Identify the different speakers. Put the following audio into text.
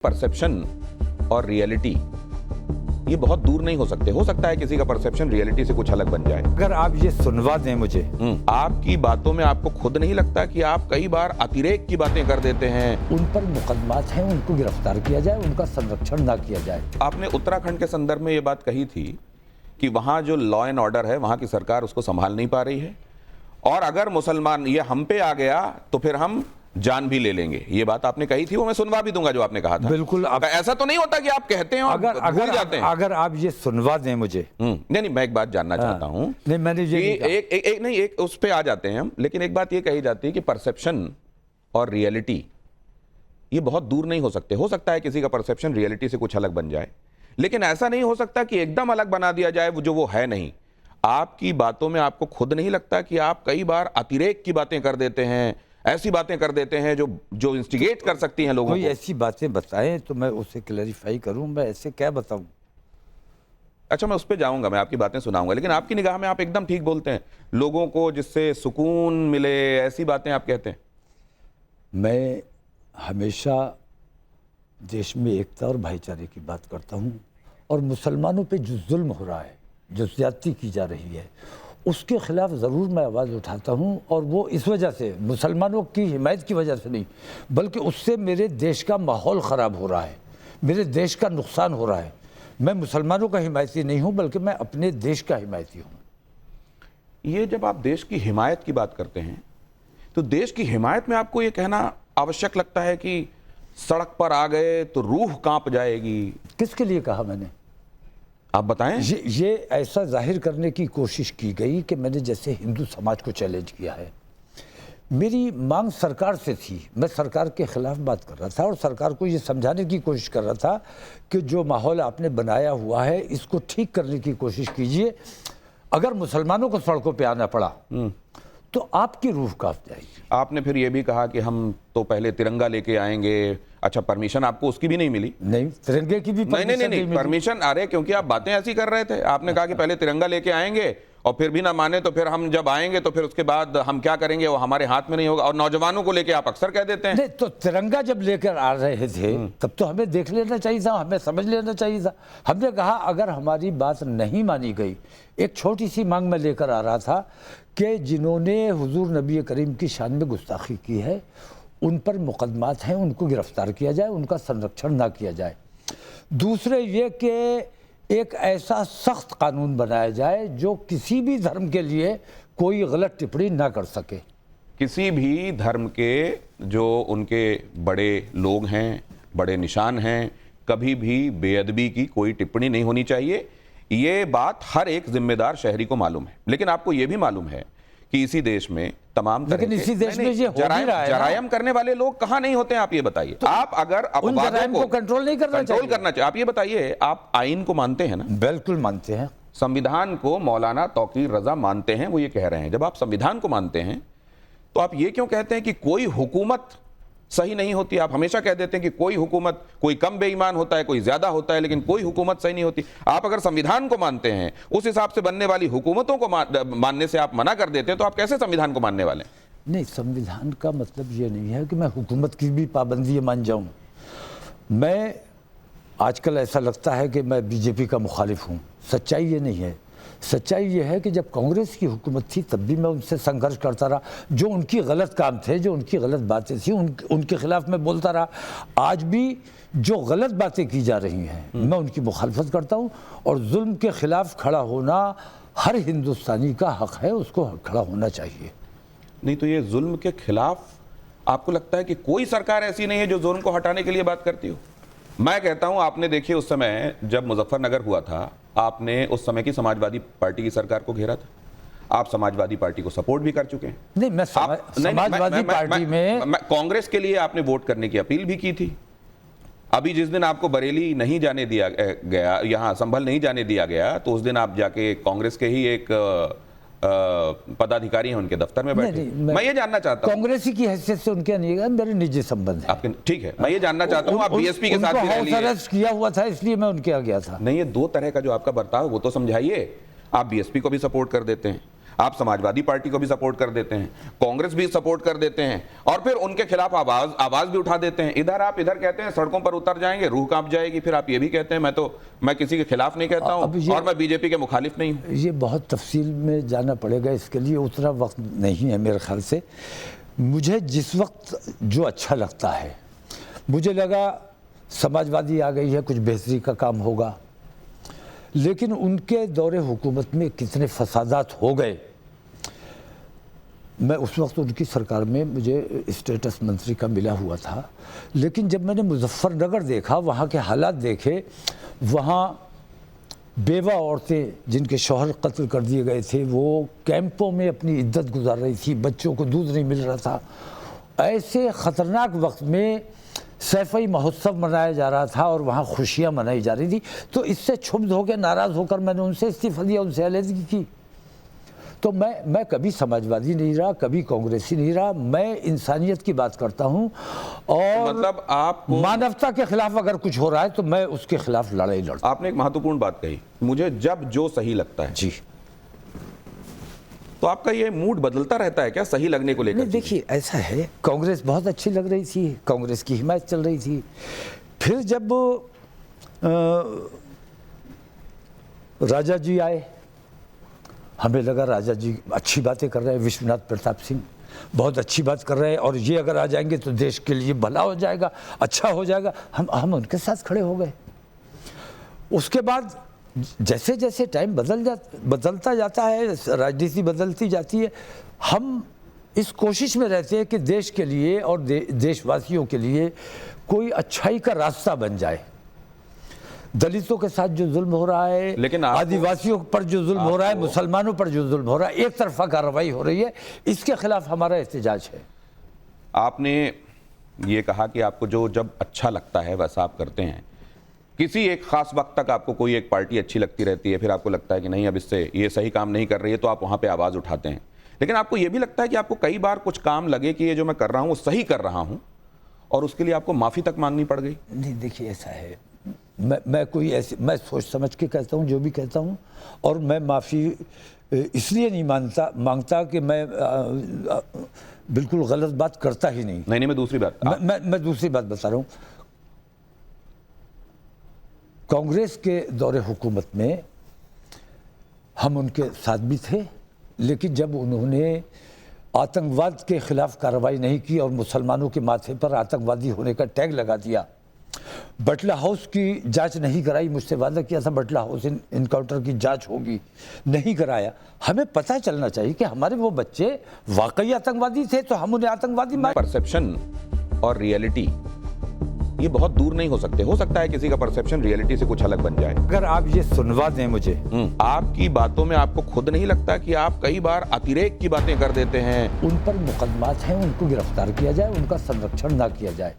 Speaker 1: Perception और reality ये बहुत दूर नहीं हो सकता है किसी का परसेप्शन रियलिटी से कुछ अलग बन जाए।
Speaker 2: अगर आप ये सुनवा दें मुझे,
Speaker 1: आपकी बातों में आपको खुद नहीं लगता कि आप कई बार अतिरेक की बातें कर देते हैं?
Speaker 2: उन पर मुकदमात हैं, उनको गिरफ्तार किया जाए, उनका संरक्षण ना किया जाए।
Speaker 1: आपने उत्तराखंड के संदर्भ में ये बात कही थी कि वहां जो लॉ एंड ऑर्डर है वहां की सरकार उसको संभाल नहीं पा रही है, और अगर मुसलमान ये हम पे आ गया तो फिर हम जान भी ले लेंगे। ये बात आपने कही थी, वो मैं सुनवा भी दूंगा जो आपने कहा था।
Speaker 2: बिल्कुल।
Speaker 1: ऐसा तो नहीं होता कि आप कहते हैं और भूल जाते हैं?
Speaker 2: अगर आप ये सुनवा दें मुझे,
Speaker 1: नहीं, मैं एक बात जानना चाहता हूं।
Speaker 2: नहीं, मैंने ये
Speaker 1: एक उस पे आ जाते हैं हम, लेकिन एक बात ये कही जाती है कि परसेप्शन और रियलिटी ये बहुत दूर नहीं हो सकता है किसी का परसेप्शन रियलिटी से कुछ अलग बन जाए, लेकिन ऐसा नहीं हो सकता कि एकदम अलग बना दिया जाए जो वो है नहीं। आपकी बातों में आपको खुद नहीं लगता कि आप कई बार अतिरेक की बातें कर देते हैं, ऐसी बातें कर देते हैं जो इंस्टिगेट कर सकती हैं लोगों को?
Speaker 2: कोई ऐसी बातें बताएं तो मैं उसे क्लैरिफाई करूं। मैं ऐसे क्या बताऊं?
Speaker 1: अच्छा, मैं उस पर जाऊंगा, मैं आपकी बातें सुनाऊंगा, लेकिन आपकी निगाह में आप एकदम ठीक बोलते हैं, लोगों को जिससे सुकून मिले ऐसी बातें आप कहते हैं।
Speaker 2: मैं हमेशा देश में एकता और भाईचारे की बात करता हूं, और मुसलमानों पे जो जुल्म हो रहा है, जो ज्यादती की जा रही है, उसके खिलाफ ज़रूर मैं आवाज़ उठाता हूं। और वो इस वजह से, मुसलमानों की हिमायत की वजह से नहीं, बल्कि उससे मेरे देश का माहौल ख़राब हो रहा है, मेरे देश का नुकसान हो रहा है। मैं मुसलमानों का हिमायती नहीं हूं, बल्कि मैं अपने देश का हिमायती हूं।
Speaker 1: ये जब आप देश की हिमायत की बात करते हैं तो देश की हिमायत में आपको ये कहना आवश्यक लगता है कि सड़क पर आ गए तो रूह कांप जाएगी?
Speaker 2: किसके लिए कहा मैंने?
Speaker 1: आप बताएं।
Speaker 2: ये ऐसा जाहिर करने की कोशिश की गई कि मैंने जैसे हिंदू समाज को चैलेंज किया है। मेरी मांग सरकार से थी, मैं सरकार के खिलाफ बात कर रहा था और सरकार को ये समझाने की कोशिश कर रहा था कि जो माहौल आपने बनाया हुआ है इसको ठीक करने की कोशिश कीजिए। अगर मुसलमानों को सड़कों पे आना पड़ा तो आपकी रूह कांप जाएगी।
Speaker 1: आपने फिर ये भी कहा कि हम तो पहले तिरंगा लेके आएंगे। अच्छा, परमिशन आपको उसकी भी नहीं मिली?
Speaker 2: नहीं, तिरंगे की भी
Speaker 1: नहीं परमिशन। अरे, क्योंकि आप बातें ऐसी कर रहे थे, आपने कहा कि पहले तिरंगा लेके आएंगे और फिर भी ना माने तो फिर हम जब आएंगे तो फिर उसके बाद हम क्या करेंगे वो हमारे हाथ में नहीं होगा। और नौजवानों को लेके आप अक्सर कह देते हैं।
Speaker 2: नहीं, तो तिरंगा जब लेकर आ रहे थे तब तो हमें देख लेना चाहिए था, हमें समझ लेना चाहिए था। हमने कहा अगर हमारी बात नहीं मानी गई, एक छोटी सी मांग में लेकर आ रहा था कि जिन्होंने हुजूर नबी करीम की शान में गुस्ताखी की है उन पर मुकदमात हैं, उनको गिरफ्तार किया जाए, उनका संरक्षण ना किया जाए। दूसरे ये कि एक ऐसा सख्त कानून बनाया जाए जो किसी भी धर्म के लिए कोई गलत टिप्पणी ना कर सके।
Speaker 1: किसी भी धर्म के जो उनके बड़े लोग हैं, बड़े निशान हैं, कभी भी बेअदबी की कोई टिप्पणी नहीं होनी चाहिए। ये बात हर एक जिम्मेदार शहरी को मालूम है, लेकिन आपको ये भी मालूम है कि इसी देश में तमाम तरह के
Speaker 2: इसी देश में ये हो भी रहा है।
Speaker 1: जरायम करने वाले लोग कहाँ नहीं होते हैं? आप ये बताइए। तो आप अगर
Speaker 2: अपवादों को कंट्रोल नहीं करना चाहिए।
Speaker 1: आप ये बताइए, आप आइन को मानते हैं ना?
Speaker 2: बिल्कुल मानते हैं।
Speaker 1: संविधान को मौलाना तौकीर रजा मानते हैं, वो ये कह रहे हैं। जब आप संविधान को मानते हैं तो आप ये क्यों कहते हैं कि कोई हुकूमत सही नहीं होती? आप हमेशा कह देते हैं कि कोई हुकूमत, कोई कम बेईमान होता है, कोई ज्यादा होता है, लेकिन कोई हुकूमत सही नहीं होती। आप अगर संविधान को मानते हैं, उस हिसाब से बनने वाली हुकूमतों को मानने से आप मना कर देते हैं, तो आप कैसे संविधान को मानने वाले?
Speaker 2: नहीं, संविधान का मतलब ये नहीं है कि मैं हुकूमत की भी पाबंदी मान जाऊं। मैं आजकल ऐसा लगता है कि मैं बीजेपी का मुखालिफ हूं। सच्चाई ये नहीं है। सच्चाई ये है कि जब कांग्रेस की हुकूमत थी तब भी मैं उनसे संघर्ष करता रहा। जो उनकी गलत काम थे, जो उनकी गलत बातें थी, उनके खिलाफ मैं बोलता रहा। आज भी जो गलत बातें की जा रही हैं मैं उनकी मुखालफत करता हूं, और जुल्म के खिलाफ खड़ा होना हर हिंदुस्तानी का हक है, उसको खड़ा होना चाहिए।
Speaker 1: नहीं तो ये जुल्म के खिलाफ आपको लगता है कि कोई सरकार ऐसी नहीं है जो जुल्म को हटाने के लिए बात करती हो? मैं कहता हूं, आपने देखिए उस समय जब मुजफ्फरनगर हुआ था, आपने उस समय की समाजवादी पार्टी की सरकार को घेरा था। आप समाजवादी पार्टी को सपोर्ट भी कर चुके हैं।
Speaker 2: नहीं, मैं समाजवादी पार्टी में
Speaker 1: कांग्रेस के लिए आपने वोट करने की अपील भी की थी। अभी जिस दिन आपको बरेली नहीं जाने दिया गया, यहां संभल नहीं जाने दिया गया, तो उस दिन आप जाके कांग्रेस के ही एक पदाधिकारी हैं उनके दफ्तर में बैठे। मैं ये जानना चाहता हूं,
Speaker 2: कांग्रेसी की हैसियत से उनके मेरे निजी संबंध है
Speaker 1: आपके। ठीक है, मैं ये जानना चाहता हूं, आप बीएसपी के साथ भी रह लिए।
Speaker 2: अरेस्ट किया हुआ था इसलिए मैं उनके यहाँ गया था।
Speaker 1: नहीं, ये दो तरह का जो आपका बर्ताव वो तो समझाइए। आप बीएसपी को भी सपोर्ट कर देते हैं, आप समाजवादी पार्टी को भी सपोर्ट कर देते हैं, कांग्रेस भी सपोर्ट कर देते हैं, और फिर उनके खिलाफ आवाज भी उठा देते हैं। इधर कहते हैं सड़कों पर उतर जाएंगे, रूह कांप जाएगी, फिर आप ये भी कहते हैं मैं किसी के खिलाफ नहीं कहता हूं और मैं बीजेपी के मुखालिफ नहीं हूं।
Speaker 2: ये बहुत तफसील में जाना पड़ेगा, इसके लिए उतना वक्त नहीं है मेरे ख्याल से। मुझे जिस वक्त जो अच्छा लगता है, मुझे लगा समाजवादी आ गई है, कुछ बेहतरी का काम होगा, लेकिन उनके दौरे हुकूमत में कितने फसादात हो गए। मैं उस वक्त उनकी सरकार में मुझे स्टेटस मंत्री का मिला हुआ था, लेकिन जब मैंने मुजफ्फरनगर देखा, वहाँ के हालात देखे, वहाँ बेवा औरतें जिनके शौहर कत्ल कर दिए गए थे वो कैंपों में अपनी इद्दत गुजार रही थी, बच्चों को दूध नहीं मिल रहा था। ऐसे ख़तरनाक वक्त में सैफई महोत्सव मनाया जा रहा था और वहाँ खुशियाँ मनाई जा रही थी। तो इससे क्षुब्ध होकर, नाराज़ होकर मैंने उनसे इस्तीफ़ा दिया, उनसे अलहदगी की। तो मैं कभी समाजवादी नहीं रहा, कभी कांग्रेसी नहीं रहा। मैं इंसानियत की बात करता हूँ और
Speaker 1: मतलब आप
Speaker 2: मानवता के खिलाफ अगर कुछ हो रहा है तो मैं उसके खिलाफ लड़ाई लड़ता।
Speaker 1: आपने एक महत्वपूर्ण बात कही, मुझे जब जो सही लगता है।
Speaker 2: जी।
Speaker 1: तो आपका ये मूड बदलता रहता है क्या सही लगने को लेकर?
Speaker 2: नहीं, देखिए ऐसा है, कांग्रेस बहुत अच्छी लग रही थी, कांग्रेस की हिमायत चल रही थी। फिर जब राजा जी आए, हमें लगा राजा जी अच्छी बातें कर रहे हैं, विश्वनाथ प्रताप सिंह बहुत अच्छी बात कर रहे हैं और ये अगर आ जाएंगे तो देश के लिए भला हो जाएगा, अच्छा हो जाएगा। हम उनके साथ खड़े हो गए। उसके बाद जैसे जैसे टाइम बदलता जाता है, राजनीति बदलती जाती है, हम इस कोशिश में रहते हैं कि देश के लिए और देशवासियों के लिए कोई अच्छाई का रास्ता बन जाए। दलितों के साथ जो जुल्म हो रहा है,
Speaker 1: लेकिन
Speaker 2: आदिवासियों पर जो जुल्म हो रहा है, मुसलमानों पर जो जुल्म हो रहा है, एक तरफा कार्रवाई हो रही है, इसके खिलाफ हमारा एहतजाज है।
Speaker 1: आपने ये कहा कि आपको जो जब अच्छा लगता है वैसा आप करते हैं। किसी एक खास वक्त तक आपको कोई एक पार्टी अच्छी लगती रहती है, फिर आपको लगता है कि नहीं अब इससे ये सही काम नहीं कर रही है, तो आप वहां पे आवाज उठाते हैं। लेकिन आपको ये भी लगता है कि आपको कई बार कुछ काम लगे कि ये जो मैं कर रहा हूं वो सही कर रहा हूं और उसके लिए आपको माफी तक मांगनी पड़ गई?
Speaker 2: नहीं, देखिए ऐसा है, मैं कोई ऐसी, मैं सोच समझ के कहता हूँ जो भी कहता हूँ, और मैं माफ़ी इसलिए नहीं मांगता कि मैं बिल्कुल गलत बात करता ही नहीं।
Speaker 1: नहीं, मैं दूसरी बात
Speaker 2: मैं दूसरी बात बता रहा हूँ। कांग्रेस के दौरे हुकूमत में हम उनके साथ भी थे, लेकिन जब उन्होंने आतंकवाद के खिलाफ कार्रवाई नहीं की और मुसलमानों के माथे पर आतंकवादी होने का टैग लगा दिया, बटला हाउस की जांच नहीं कराई, मुझसे वादा किया था बटला हाउस इनकाउंटर की जांच होगी, नहीं कराया। हमें पता चलना चाहिए कि हमारे वो बच्चे वाकई आतंकवादी थे तो हम उन्हें आतंकवादी मान।
Speaker 1: परसेप्शन और रियलिटी ये बहुत दूर नहीं हो सकते। हो सकता है किसी का परसेप्शन रियलिटी से कुछ अलग बन जाए।
Speaker 2: अगर आप ये सुनवा दें मुझे,
Speaker 1: आपकी बातों में आपको खुद नहीं लगता कि आप कई बार अतिरेक की बातें कर देते हैं?
Speaker 2: उन पर मुकदमात हैं, उनको गिरफ्तार किया जाए, उनका संरक्षण ना किया जाए।